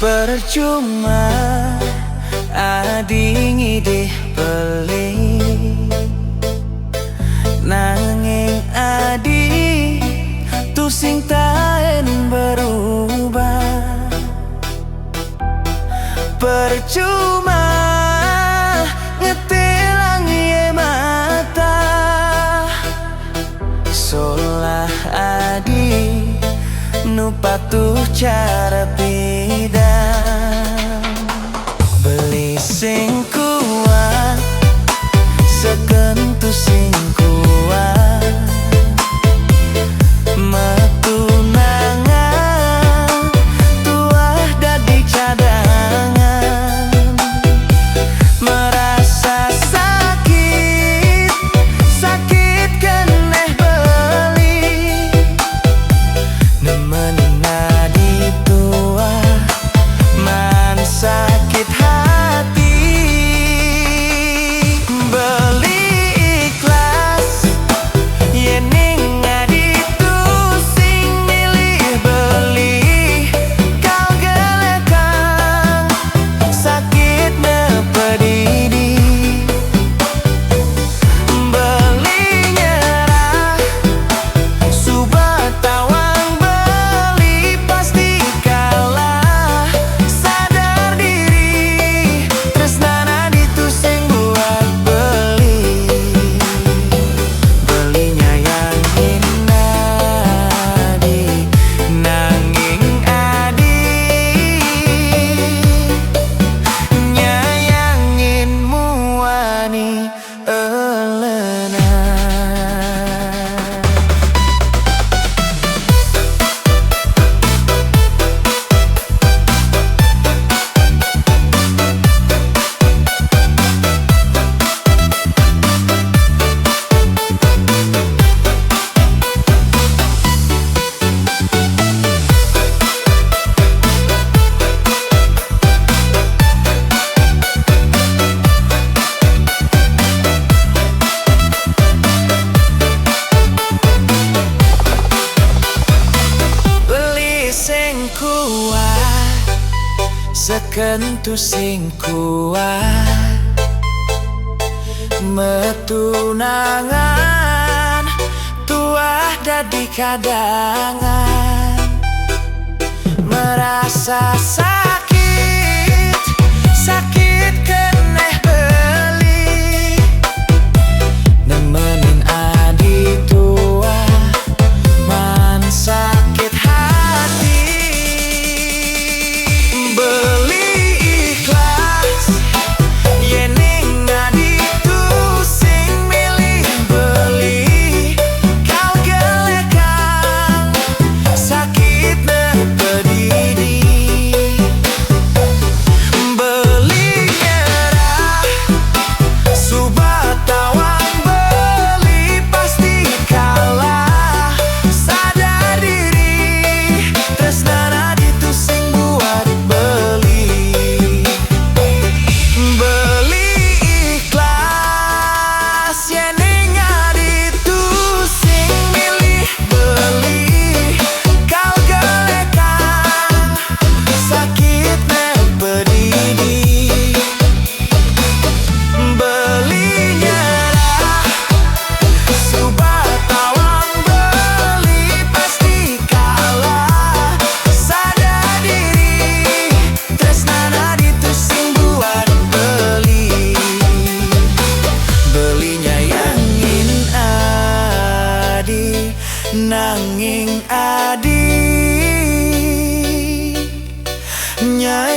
Percuma adi ngidih beli, nanging adi tu sing taen berubah. Percuma ngetilang ye mata, solah adi nu patuh cara pidang. Beli sing kuat, sekentu sing kuat, metu nangan tuah dadi cadangan. Merasa sakit, sakit keneh beli, nemenin adi tua man sakit hati. Beli ikhlas yening adi tu sing milih beli, kau gelekang sakit nepedidi. Beli nyerah subat tawang beli pasti kalah, sadar diri tresnana ditu sing buat beli. Belinya yang adi nanging adi nyayangin muani elena. Beli sing kuat, sekentu sing kuat, metu nangan tuah dadi kadangan. Merasa sakit, sakit keneh beli, nemenin adi tua man sakit hati. Beli ikhlas yening adi tu sing milih beli, kau gelekang sakit nepedidi. Beli nyerah subat tawang beli pasti kalah, sadar diri tresnana ditu sing buat beli. Beli ikhlas yening adi tu sing milih beli, kau gelekang sakit nepedidi. Beli nyerah subat tawang beli pasti kalah, sadar diri tresnana ditu sing buat beli. Belinya yangin adi nanging adi nyayangin